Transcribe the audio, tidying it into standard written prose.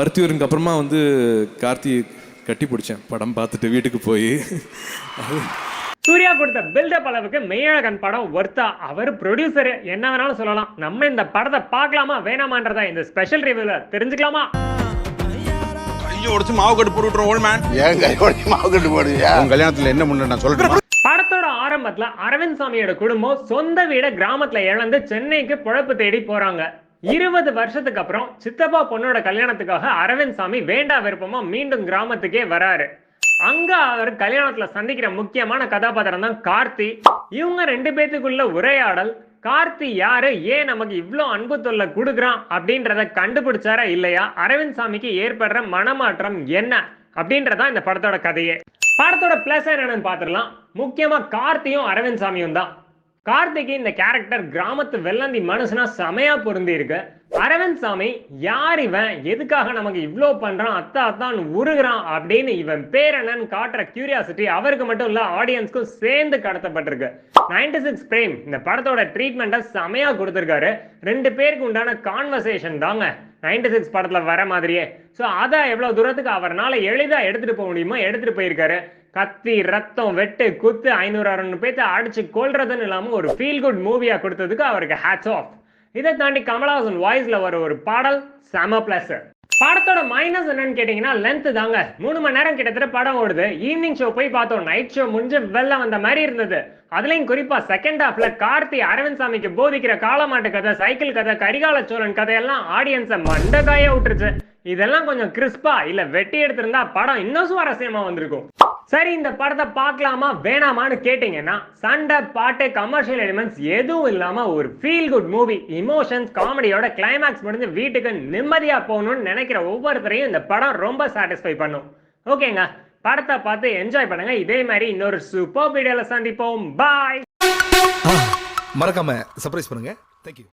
பருத்தியூருக்கு அப்புறமா வந்து கார்த்தி கட்டி பிடிச்சேன் படம் பார்த்துட்டு வீட்டுக்கு போய். சூர்யா கொடுத்த பில்டப் அளவுக்கு மெய்யழகன் படம் ஒர்த்தா? அவர் ப்ரொடியூசர், என்ன வேணாலும் சொல்லலாம். நம்ம இந்த படத்தை பார்க்கலாமா வேணாமான்றதா இந்த ஸ்பெஷல் ரிவ்யூல தெரிஞ்சுக்கலாமா? கையை உடைச்சு மாவு கட்டு போட்டு விட்டுறோம் ஓல்ட் மேன். ஏன் கை உடைச்சு மாவு கட்டு போடுவியா? உன் கல்யாணத்துல என்ன முன்ன நான் சொல்றேன். படத்தோட ஆரம்பத்துல அரவிந்த் சாமியோட குடும்பம் சொந்த வீட கிராமத்துல இழந்து சென்னைக்கு பொழப்பு தேடி போறாங்க. 20 வருஷத்துக்கு அப்புறம் சித்தப்பா பொண்ணோட கல்யாணத்துக்காக அரவிந்த் சாமி வேண்டா விருப்பமா மீண்டும் கிராமத்துக்கே வராரு. அங்க அவர் கல்யாணத்துல சந்திக்கிற முக்கியமான கதாபாத்திரம் தான் கார்த்தி. இவங்க 2 பேத்துக்குள்ள உரையாடல், கார்த்தி யாரு, ஏன் நமக்கு இவ்வளோ அன்பு தொல்லை கொடுக்குறான் அப்படின்றத கண்டுபிடிச்சாரா இல்லையா, அரவிந்த் சாமிக்கு ஏற்படுற மனமாற்றம் என்ன அப்படின்றதான் இந்த படத்தோட கதையே. படத்தோட பிளஸ் என்னன்னு பார்த்துடலாம். முக்கியமா கார்த்தியும் அரவிந்த் சாமியும் தான். கார்த்திக்கு இந்த கேரக்டர் கிராமத்து வெள்ளந்தி மனுஷனா செமையா பொருந்தி இருக்கு. அரவிந்த் சாமி யார் இவன், எதுக்காக நமக்கு இவ்வளோ பண்றான், அத்தான் உருகுறான் அப்படின்னு இவன் பேர் என்னன்னு காட்டுற கியூரியாசிட்டி அவருக்கு மட்டும் இல்ல ஆடியன்ஸ்க்கும் சேர்ந்து கடத்தப்பட்டிருக்கு. 96 பிரேம் இந்த படத்தோட ட்ரீட்மெண்ட்டை செமையா கொடுத்துருக்காரு. 2 பேருக்கு உண்டான கான்வர்சேஷன் தாங்க 96 படத்துல வர மாதிரியே. ஸோ அதை எவ்வளவு தூரத்துக்கு அவரால் எளிதா எடுத்துட்டு போக முடியுமோ எடுத்துட்டு போயிருக்காரு. கத்தி, ரத்தம், வெட்டு, குத்து, 500-600 பேர்த்த அடிச்சு கொள்றதுன்னு இல்லாம ஒரு ஃபீல் குட் மூவியா கொடுத்ததுக்கு அவருக்கு ஹேட்ஸ் ஆஃப். இதை தாண்டி கமலஹாசன் வாய்ஸ்ல வர ஒரு பாடல் செம பிளஸ். படத்தோட மைனஸ் என்னன்னு கேட்டீங்கன்னா லென்த் தாங்க. 3 மணி நேரம் கிட்டத்தட்ட படம் ஓடுது. ஈவினிங் ஷோ போய் பார்த்தோம், நைட் ஷோ முடிஞ்சு வெளில வந்த மாதிரி இருந்தது. அதுலயும் குறிப்பா செகண்ட் ஹாஃப்ல கார்த்தி அரவிந்த் சாமிக்கு போதிக்கிற காளமாட்டு கதை, சைக்கிள் கதை, கரிகால சோழன் கதையெல்லாம் ஆடியன்ஸை மண்டகாய விட்டுருச்சு. இதெல்லாம் கொஞ்சம் கிறிஸ்பா இல்ல வெட்டி எடுத்திருந்தா படம் இன்னும் சுவாரஸ்யமா வந்திருக்கும். சரி, இந்த படத்தை பார்க்கலாமா வேணாமான்னு கேட்டீங்கன்னா சண்டை, பாட்டு, கமர்ஷியல் எலிமெண்ட்ஸ் எதுவும் இல்லாம ஒரு ஃபீல் குட் மூவி. இமோஷன்ஸ், காமெடியோட கிளைமேக்ஸ் முடிஞ்சு வீட்டுக்கு நிம்மதியா போகணும்னு நினைக்கிற ஒவ்வொருத்தரையும் இந்த படம் ரொம்ப சாட்டிஸ்ஃபை பண்ணும். ஓகேங்க, படத்தை பார்த்து என்ஜாய் பண்ணுங்க. இதே மாதிரி இன்னொரு சூப்பர் வீடியோல சந்திப்போம். பாய். மறக்காம சர்ப்ரைஸ் பண்ணுங்க. தேங்க்யூ.